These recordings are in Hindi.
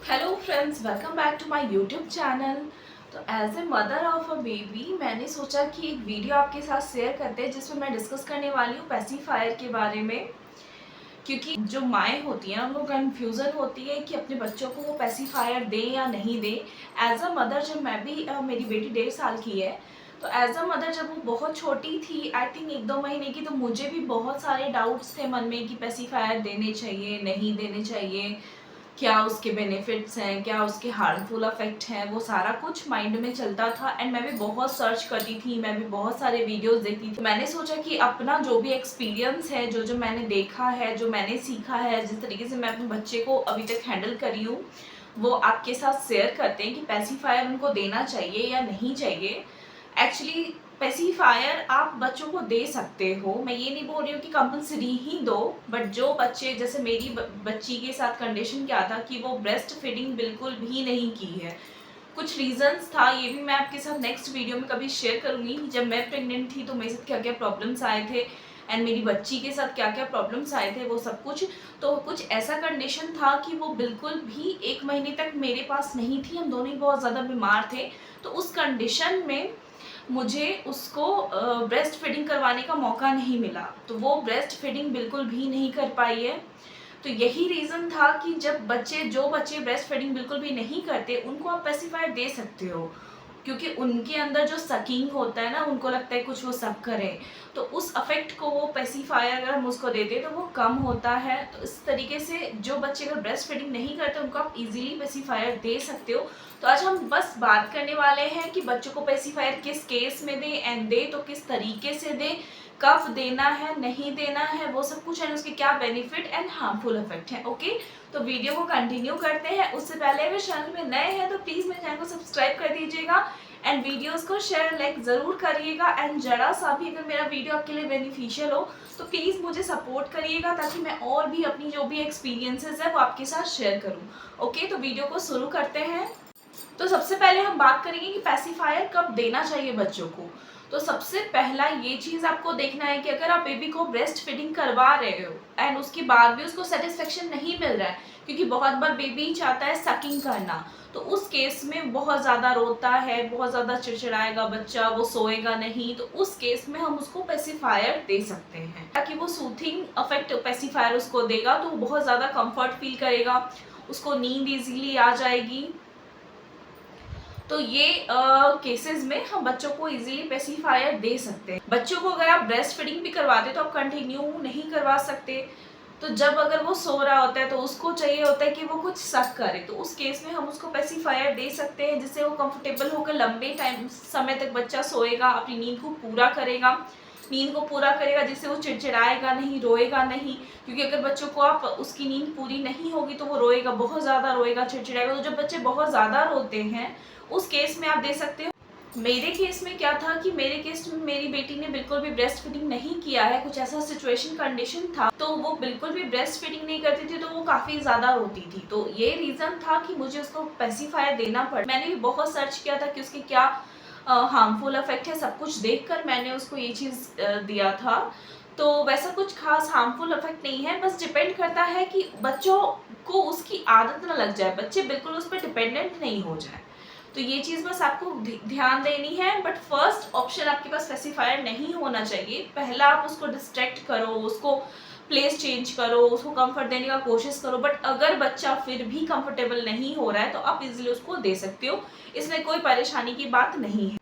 Hello friends, welcome back to my YouTube channel. तो as a mother of a baby मैंने सोचा कि एक वीडियो आपके साथ शेयर करते हैं जिसमें मैं डिस्कस करने वाली हूँ पेसिफायर के बारे में। क्योंकि जो माएँ होती हैं उनको कन्फ्यूज़न होती है कि अपने बच्चों को वो पेसिफायर दें या नहीं दें। एज अ मदर जब मैं भी मेरी बेटी 1.5 साल की है, तो एज अ मदर जब वो बहुत छोटी थी, आई थिंक 1-2 महीने की, तो मुझे भी बहुत सारे डाउट्स थे मन में कि पेसिफायर देने चाहिए नहीं देने चाहिए, क्या उसके बेनिफिट्स हैं, क्या उसके हार्मफुल इफ़ेक्ट हैं, वो सारा कुछ माइंड में चलता था। एंड मैं भी बहुत सर्च करती थी, मैं भी बहुत सारे वीडियोस देखती थी। मैंने सोचा कि अपना जो भी एक्सपीरियंस है, जो जो मैंने देखा है, जो मैंने सीखा है, जिस तरीके से मैं अपने बच्चे को अभी तक हैंडल करी हूँ, वो आपके साथ शेयर करते हैं कि पेसिफायर उनको देना चाहिए या नहीं चाहिए। एक्चुअली पेसिफायर आप बच्चों को दे सकते हो, मैं ये नहीं बोल रही हूँ कि कंपलसरी ही दो, बट जो बच्चे, जैसे मेरी बच्ची के साथ कंडीशन क्या था कि वो ब्रेस्ट फीडिंग बिल्कुल भी नहीं की है। कुछ रीजंस था, ये भी मैं आपके साथ नेक्स्ट वीडियो में कभी शेयर करूंगी। जब मैं प्रेग्नेंट थी तो मेरे साथ क्या क्या प्रॉब्लम्स आए थे एंड मेरी बच्ची के साथ क्या क्या प्रॉब्लम्स आए थे, वो सब कुछ। तो कुछ ऐसा कंडीशन था कि वो बिल्कुल भी 1 महीने तक मेरे पास नहीं थी, हम दोनों ही बहुत ज़्यादा बीमार थे। तो उस कंडीशन में मुझे उसको ब्रेस्ट फीडिंग करवाने का मौका नहीं मिला, तो वो ब्रेस्ट फीडिंग बिल्कुल भी नहीं कर पाई है। तो यही रीज़न था कि जो बच्चे ब्रेस्ट फीडिंग बिल्कुल भी नहीं करते, उनको आप पेसिफायर दे सकते हो, क्योंकि उनके अंदर जो सकिंग होता है ना, उनको लगता है कुछ वो सक करें, तो उस अफेक्ट को वो पेसिफायर अगर हम उसको देते हैं तो वो कम होता है। तो इस तरीके से जो बच्चे अगर ब्रेस्ट फीडिंग नहीं करते उनको आप इजीली पेसिफायर दे सकते हो। तो आज हम बस बात करने वाले हैं कि बच्चों को पेसिफायर किस केस में दें, एंड दे तो किस तरीके से दें, कब देना है नहीं देना है, वो सब कुछ है, उसके क्या बेनिफिट एंड हार्मफुल इफेक्ट है। ओके, तो वीडियो को कंटिन्यू करते हैं। उससे पहले अगर चैनल में नए हैं तो प्लीज़ मेरे चैनल को सब्सक्राइब कर दीजिएगा एंड वीडियोस को शेयर लाइक ज़रूर करिएगा। एंड जरा सा भी अगर मेरा वीडियो आपके लिए बेनिफिशियल हो तो प्लीज़ मुझे सपोर्ट करिएगा, ताकि मैं और भी अपनी जो भी एक्सपीरियंसेस है वो आपके साथ शेयर करूँ। ओके, तो वीडियो को शुरू करते हैं। तो सबसे पहले हम बात करेंगे कि पेसिफायर कब देना चाहिए बच्चों को। तो सबसे पहला ये चीज़ आपको देखना है कि अगर आप बेबी को ब्रेस्ट फीडिंग करवा रहे हो एंड उसके बाद भी उसको सेटिस्फेक्शन नहीं मिल रहा है, क्योंकि बहुत बार बेबी चाहता है सकिंग करना, तो उस केस में बहुत ज़्यादा रोता है, बहुत ज़्यादा चिड़चिड़ाएगा बच्चा, वो सोएगा नहीं, तो उस केस में हम उसको पेसिफायर दे सकते हैं, ताकि वो सूथिंग अफेक्ट पेसिफायर उसको देगा, तो वो बहुत ज़्यादा कंफर्ट फील करेगा, उसको नींद ईजिली आ जाएगी। तो ये केसेस में हम बच्चों को इजीली पेसिफायर दे सकते हैं। बच्चों को अगर आप ब्रेस्ट फीडिंग भी करवाते तो आप कंटिन्यू नहीं करवा सकते। तो जब अगर वो सो रहा होता है तो उसको चाहिए होता है कि वो कुछ सक करे, तो उस केस में हम उसको पेसिफायर दे सकते हैं, जिससे वो कंफर्टेबल होकर लंबे टाइम समय तक बच्चा सोएगा, अपनी नींद को पूरा करेगा, जिससे वो चिड़चिड़ाएगा नहीं, रोएगा नहीं। क्योंकि अगर बच्चों को आप उसकी नींद पूरी नहीं होगी तो वो रोएगा, बहुत ज़्यादा रोएगा, चिड़चिड़ाएगा। तो जब बच्चे बहुत ज़्यादा रोते हैं उस केस में आप दे सकते हो। मेरे केस में क्या था कि मेरे केस में मेरी बेटी ने बिल्कुल भी ब्रेस्ट फीडिंग नहीं किया है, कुछ ऐसा सिचुएशन कंडीशन था, तो वो बिल्कुल भी ब्रेस्ट फीडिंग नहीं करती थी, तो वो काफ़ी ज़्यादा रोती थी। तो ये रीज़न था कि मुझे उसको पेसिफायर देना पड़ा। मैंने भी बहुत सर्च किया था कि उसके क्या हार्मफुल इफेक्ट है, सब कुछ देखकर मैंने उसको ये चीज़ दिया था। तो वैसा कुछ खास हार्मफुल इफेक्ट नहीं है, बस डिपेंड करता है कि बच्चों को उसकी आदत ना लग जाए, बच्चे बिल्कुल उस पर डिपेंडेंट नहीं हो जाए। तो ये चीज़ बस आपको ध्यान देनी है। बट फर्स्ट ऑप्शन आपके पास स्पेसिफायर नहीं होना चाहिए। पहला आप उसको डिस्ट्रैक्ट करो, उसको प्लेस चेंज करो, उसको कंफर्ट देने का कोशिश करो, बट अगर बच्चा फिर भी कंफर्टेबल नहीं हो रहा है तो आप इजीली उसको दे सकते हो, इसमें कोई परेशानी की बात नहीं है।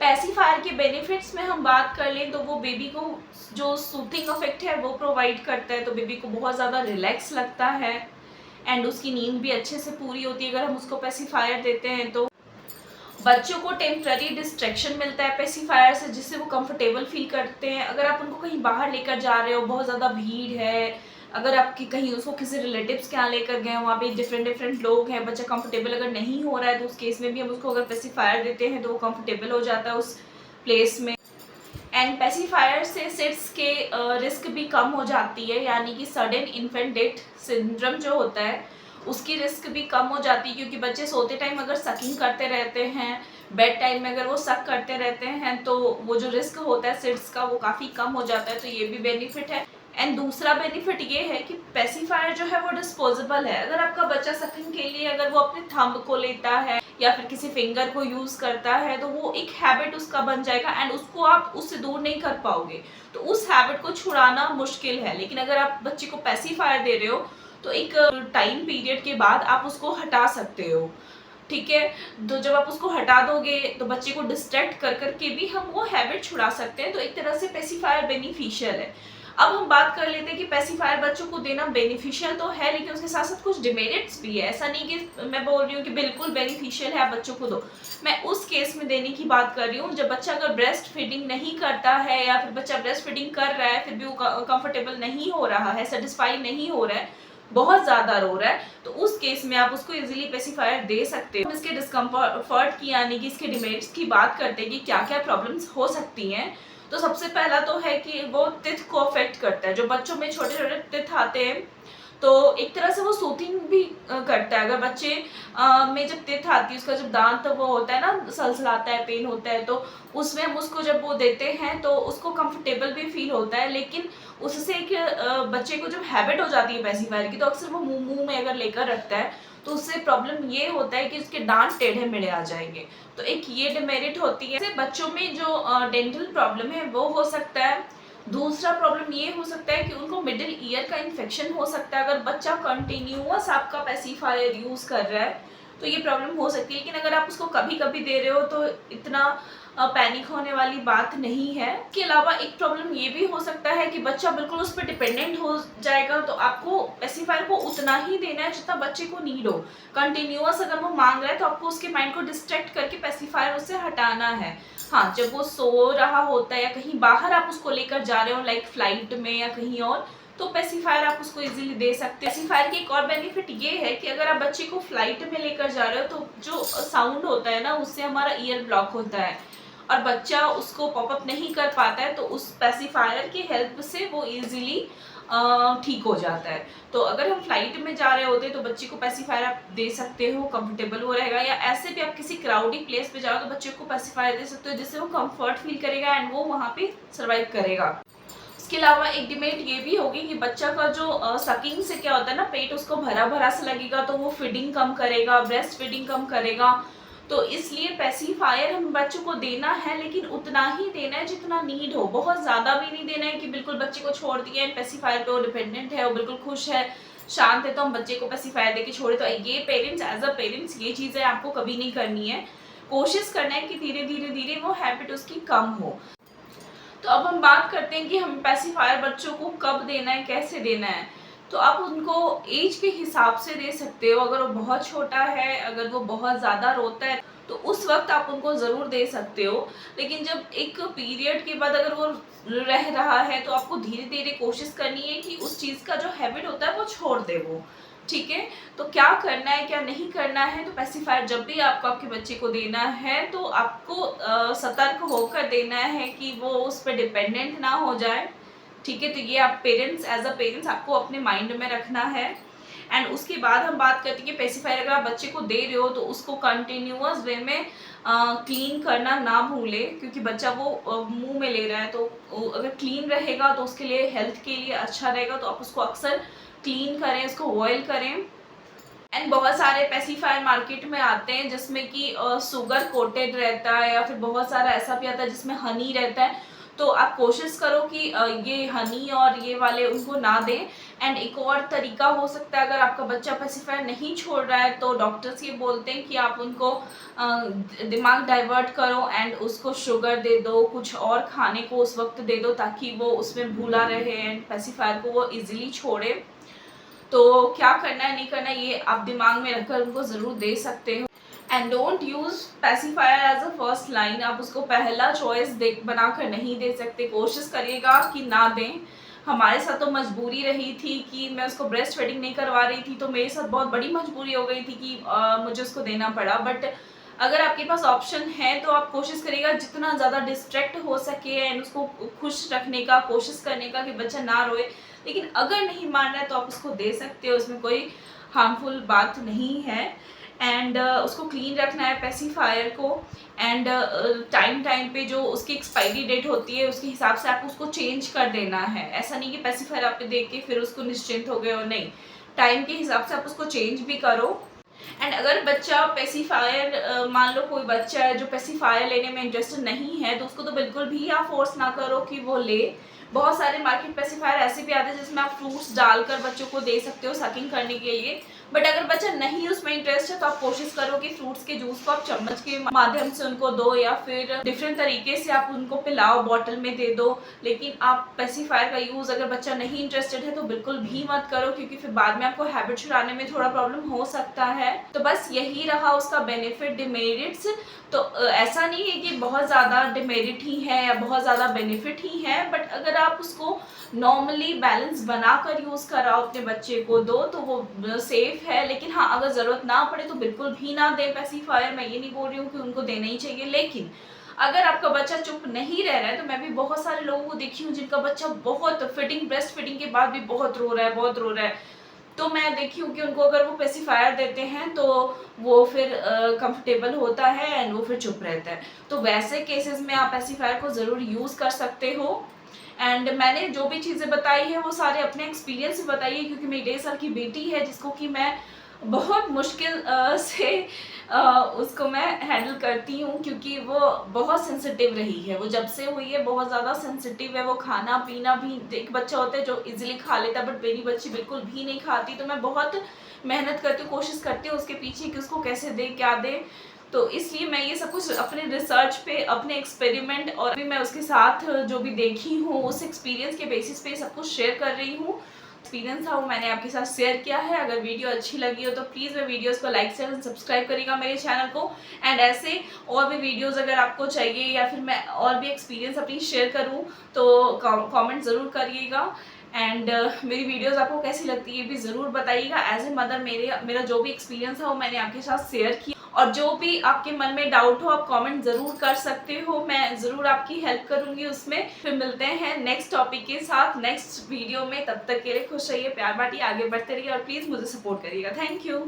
पेसिफायर के बेनिफिट्स में हम बात कर लें तो वो बेबी को जो सूथिंग इफेक्ट है वो प्रोवाइड करता है, तो बेबी को बहुत ज़्यादा रिलैक्स लगता है एंड उसकी नींद भी अच्छे से पूरी होती है अगर हम उसको पेसिफायर देते हैं तो। बच्चों को टेम्पररी डिस्ट्रैक्शन मिलता है पेसिफायर से, जिससे वो कंफर्टेबल फील करते हैं। अगर आप उनको कहीं बाहर लेकर जा रहे हो, बहुत ज़्यादा भीड़ है, अगर आपकी कहीं उसको किसी रिलेटिव्स के यहाँ लेकर गए, वहाँ पे डिफरेंट डिफरेंट लोग हैं, बच्चा कंफर्टेबल अगर नहीं हो रहा है तो उस केस में भी हम उसको अगर पेसिफायर देते हैं तो वो कंफर्टेबल हो जाता है उस प्लेस में। एंड पेसिफायर से सिड्स के रिस्क भी कम हो जाती है, यानी कि सडन इन्फेंट डेथ सिंड्रोम जो होता है उसकी रिस्क भी कम हो जाती है, क्योंकि बच्चे सोते टाइम अगर सकिंग करते रहते हैं, बेड टाइम में अगर वो सक करते रहते हैं, तो वो जो रिस्क होता है सिड्स का वो काफ़ी कम हो जाता है, तो ये भी बेनिफिट है। एंड दूसरा बेनिफिट ये है कि पेसिफायर जो है वो डिस्पोजेबल है। अगर आपका बच्चा सकिंग के लिए अगर वो अपने थंब को लेता है या फिर किसी फिंगर को यूज करता है तो वो एक हैबिट उसका बन जाएगा एंड उसको आप उससे दूर नहीं कर पाओगे, तो उस हैबिट को छुड़ाना मुश्किल है। लेकिन अगर आप बच्चे को पेसिफायर दे रहे हो तो एक टाइम पीरियड के बाद आप उसको हटा सकते हो, ठीक है। तो जब आप उसको हटा दोगे तो बच्चे को डिस्ट्रैक्ट कर करके भी हम वो हैबिट छुड़ा सकते हैं। तो एक तरह से पेसिफायर बेनिफिशियल है। अब हम बात कर लेते हैं कि पेसिफायर बच्चों को देना बेनिफिशियल तो है, लेकिन उसके साथ साथ कुछ डिमेरिट्स भी है। ऐसा नहीं कि मैं बोल रही हूँ कि बिल्कुल बेनिफिशियल है, आप बच्चों को दो। मैं उस केस में देने की बात कर रही हूँ जब बच्चा अगर ब्रेस्ट फीडिंग नहीं करता है या फिर बच्चा ब्रेस्ट फीडिंग कर रहा है फिर भी वो कंफर्टेबल नहीं हो रहा है, सेटिस्फाई नहीं हो रहा है, बहुत ज्यादा रो रहा है, तो उस केस में आप उसको इजीली पेसिफायर दे सकते हो। इसके डिस्कम्फर्ट की यानी कि इसके डिमेरिट्स की बात करते हैं कि क्या क्या प्रॉब्लम्स हो सकती हैं। तो सबसे पहला तो है कि वो टिथ को अफेक्ट करता है। जो बच्चों में छोटे छोटे टिथ आते हैं तो एक तरह से वो सूथिंग भी करता है। अगर बच्चे में जब टिथ आती है, उसका जब दांत वो होता है ना, सलसलाता है, पेन होता है, तो उसमें हम उसको जब वो देते हैं तो उसको कंफर्टेबल भी फील होता है। लेकिन उससे एक बच्चे को जब हैबिट हो जाती है पेसिफायर की तो अक्सर वो मुंह में अगर लेकर रखता है तो उससे प्रॉब्लम ये होता है कि उसके दांत टेढ़े मेढ़े आ जाएंगे। तो एक ये डिमेरिट होती है। बच्चों में जो डेंटल प्रॉब्लम है वो हो सकता है। दूसरा प्रॉब्लम ये हो सकता है कि उनको मिडिल ईयर का इन्फेक्शन हो सकता है। अगर बच्चा कंटिन्यूअस आपका पेसिफायर यूज कर रहा है तो ये प्रॉब्लम हो सकती है। लेकिन अगर आप उसको कभी कभी दे रहे हो तो इतना पैनिक होने वाली बात नहीं है। इसके अलावा एक प्रॉब्लम ये भी हो सकता है कि बच्चा बिल्कुल उस पर डिपेंडेंट हो जाएगा। तो आपको पेसिफायर को उतना ही देना है जितना बच्चे को नीड हो। कंटिन्यूअस अगर वो मांग रहा है तो आपको उसके माइंड को डिस्ट्रैक्ट करके पेसिफायर उससे हटाना है। हाँ, जब वो सो रहा होता है या कहीं बाहर आप उसको लेकर जा रहे हो लाइक फ्लाइट में या कहीं और, तो पेसिफायर आप उसको इजीली दे सकते हैं। पेसिफायर की एक और बेनिफिट ये है कि अगर आप बच्चे को फ्लाइट में लेकर जा रहे हो तो जो साउंड होता है ना उससे हमारा ईयर ब्लॉक होता है और बच्चा उसको पॉपअप नहीं कर पाता है, तो उस पेसिफायर की हेल्प से वो इजीली ठीक हो जाता है। तो अगर हम फ्लाइट में जा रहे होते हैं तो बच्चे को पेसिफायर आप दे सकते हो, कंफर्टेबल वो रहेगा। या ऐसे भी आप किसी क्राउडी प्लेस पे जाओ तो बच्चे को पेसिफायर दे सकते हो जिससे वो कंफर्ट फील करेगा एंड वो वहाँ पे सर्वाइव करेगा। इसके अलावा एक डिमेरिट ये भी होगी कि बच्चा का जो सकिंग से क्या होता है ना, पेट उसको भरा भरा सा लगेगा तो वो फीडिंग कम करेगा, ब्रेस्ट फीडिंग कम करेगा। तो इसलिए पेसिफायर हम बच्चों को देना है लेकिन उतना ही देना है जितना नीड हो। बहुत ज़्यादा भी नहीं देना है कि बिल्कुल बच्चे को छोड़ दिया है, पेसिफायर पे वो डिपेंडेंट है, वो बिल्कुल खुश है, शांत है तो हम बच्चे को पेसिफायर दे के छोड़े। तो ये पेरेंट्स एज अ पेरेंट्स ये चीज़ें आपको कभी नहीं करनी है। कोशिश करना है कि धीरे धीरे धीरे वो हैबिट उसकी कम हो। तो अब हम बात करते हैं कि हम पेसिफायर बच्चों को कब देना है, कैसे देना है। तो आप उनको एज के हिसाब से दे सकते हो। अगर वो बहुत छोटा है, अगर वो बहुत ज़्यादा रोता है तो उस वक्त आप उनको ज़रूर दे सकते हो। लेकिन जब एक पीरियड के बाद अगर वो रह रहा है तो आपको धीरे धीरे कोशिश करनी है कि उस चीज़ का जो हैबिट होता है वो छोड़ दे वो, ठीक है। तो क्या करना है क्या नहीं करना है, तो पेसिफायर जब भी आपको आपके बच्चे को देना है तो आपको सतर्क होकर देना है कि वो उस पर डिपेंडेंट ना हो जाए, ठीक है। तो ये आप पेरेंट्स एज अ पेरेंट्स आपको अपने माइंड में रखना है। एंड उसके बाद हम बात करते हैं कि पेसिफायर अगर आप बच्चे को दे रहे हो तो उसको कंटिन्यूअस वे में क्लीन करना ना भूले, क्योंकि बच्चा वो मुंह में ले रहा है तो अगर क्लीन रहेगा तो उसके लिए हेल्थ के लिए अच्छा रहेगा। तो आप उसको अक्सर क्लीन करें, उसको बॉयल करें। एंड बहुत सारे पेसिफायर मार्केट में आते हैं जिसमें कि शुगर कोटेड रहता है या फिर बहुत सारा ऐसा भी आता है जिसमें हनी रहता है। तो आप कोशिश करो कि ये हनी और ये वाले उनको ना दें। एंड एक और तरीका हो सकता है, अगर आपका बच्चा पेसिफायर नहीं छोड़ रहा है तो डॉक्टर्स ये बोलते हैं कि आप उनको दिमाग डाइवर्ट करो एंड उसको शुगर दे दो, कुछ और खाने को उस वक्त दे दो ताकि वो उसमें भूला रहे एंड पेसिफायर को वो इजीली छोड़े। तो क्या करना है नहीं करना ये आप दिमाग में रखकर उनको ज़रूर दे सकते हो। And don't use pacifier as a first line. आप उसको पहला चॉइस बनाकर नहीं दे सकते। कोशिश करिएगा कि ना दें। हमारे साथ तो मजबूरी रही थी कि मैं उसको ब्रेस्ट फीडिंग नहीं करवा रही थी, तो मेरे साथ बहुत बड़ी मजबूरी हो गई थी कि मुझे उसको देना पड़ा। बट अगर आपके पास ऑप्शन है तो आप कोशिश करिएगा जितना ज़्यादा डिस्ट्रैक्ट हो सके एंड उसको खुश रखने का कोशिश करने का कि बच्चा ना रोए। लेकिन अगर नहीं मान रहा है तो आप उसको दे सकते हो, उसमें कोई हार्मफुल बात नहीं है। एंड उसको क्लीन रखना है पेसिफायर को। एंड टाइम टाइम पे जो उसकी एक्सपायरी डेट होती है उसके हिसाब से आपको उसको चेंज कर देना है। ऐसा नहीं कि पेसिफायर आप पे देख के फिर उसको निश्चिंत हो गए हो, नहीं, टाइम के हिसाब से आप उसको चेंज भी करो। एंड अगर बच्चा पेसिफायर, मान लो कोई बच्चा है जो पेसिफायर लेने में इंटरेस्टेड नहीं है, तो उसको तो बिल्कुल भी आप फोर्स ना करो कि वो ले। बहुत सारे मार्केट पेसिफायर ऐसे भी आते हैं जिसमें आप फ्रूट्स डालकर बच्चों को दे सकते हो सकिंग करने के लिए। बट अगर बच्चा नहीं उसमें इंटरेस्ट है तो आप कोशिश करो कि फ्रूट्स के जूस को आप चम्मच के माध्यम से उनको दो, या फिर डिफरेंट तरीके से आप उनको पिलाओ, बॉटल में दे दो। लेकिन आप पेसिफायर का यूज़ अगर बच्चा नहीं इंटरेस्टेड है तो बिल्कुल भी मत करो, क्योंकि फिर बाद में आपको हैबिट छुड़ाने में थोड़ा प्रॉब्लम हो सकता है। तो बस यही रहा उसका बेनिफिट डिमेरिट्स। तो ऐसा नहीं है कि बहुत ज़्यादा डिमेरिट ही है या बहुत ज़्यादा बेनिफिट ही है, बट अगर आप उसको नॉर्मली बैलेंस बनाकर यूज़ कराओ, अपने बच्चे को दो, तो वो सेफ है। लेकिन हाँ, अगर ज़रूरत ना पड़े तो बिल्कुल भी ना दें पेसिफायर। मैं ये नहीं बोल रही हूँ कि उनको देना ही चाहिए, लेकिन अगर आपका बच्चा चुप नहीं रह रहा है, तो मैं भी बहुत सारे लोगों को देखी हूँ जिनका बच्चा बहुत फिटिंग, ब्रेस्ट फिटिंग के बाद भी बहुत रो रहा है, बहुत रो रहा है, तो मैं देखी हूँ कि उनको अगर वो पेसिफायर देते हैं तो वो फिर कंफर्टेबल होता है एंड वो फिर चुप रहता है। तो वैसे केसेस में आप पेसिफायर को ज़रूर यूज़ कर सकते हो। एंड मैंने जो भी चीज़ें बताई है वो सारे अपने एक्सपीरियंस से बताई है, क्योंकि मेरी 1.5 साल की बेटी है जिसको कि मैं बहुत मुश्किल से उसको मैं हैंडल करती हूँ, क्योंकि वो बहुत सेंसिटिव रही है। वो जब से हुई है बहुत ज़्यादा सेंसिटिव है। वो खाना पीना भी, एक बच्चा होता है जो इजीली खा लेता है, बट मेरी बच्ची बिल्कुल भी नहीं खाती। तो मैं बहुत मेहनत करती हूँ, कोशिश करती हूँ उसके पीछे कि उसको कैसे दे, क्या दे। तो इसलिए मैं ये सब कुछ अपने रिसर्च पे, अपने एक्सपेरिमेंट, और भी मैं उसके साथ जो भी देखी हूँ उस एक्सपीरियंस के बेसिस पे सब कुछ शेयर कर रही हूँ। एक्सपीरियंस था वो मैंने आपके साथ शेयर किया है। अगर वीडियो अच्छी लगी हो तो प्लीज़ मेरे वीडियोस को लाइक शेयर सब्सक्राइब करिएगा मेरे चैनल को। एंड ऐसे और भी वीडियोस अगर आपको चाहिए या फिर मैं और भी एक्सपीरियंस अपनी शेयर करूं तो कमेंट ज़रूर करिएगा। एंड मेरी वीडियोस आपको कैसी लगती है ये भी ज़रूर बताइएगा। एज ए मदर मेरा जो भी एक्सपीरियंस है वो मैंने आपके साथ शेयर किया, और जो भी आपके मन में डाउट हो आप कमेंट ज़रूर कर सकते हो, मैं ज़रूर आपकी हेल्प करूँगी उसमें। फिर मिलते हैं नेक्स्ट टॉपिक के साथ नेक्स्ट वीडियो में। तब तक के लिए खुश रहिए, प्यार बांटिए, आगे बढ़ते रहिए और प्लीज़ मुझे सपोर्ट करिएगा। Thank you.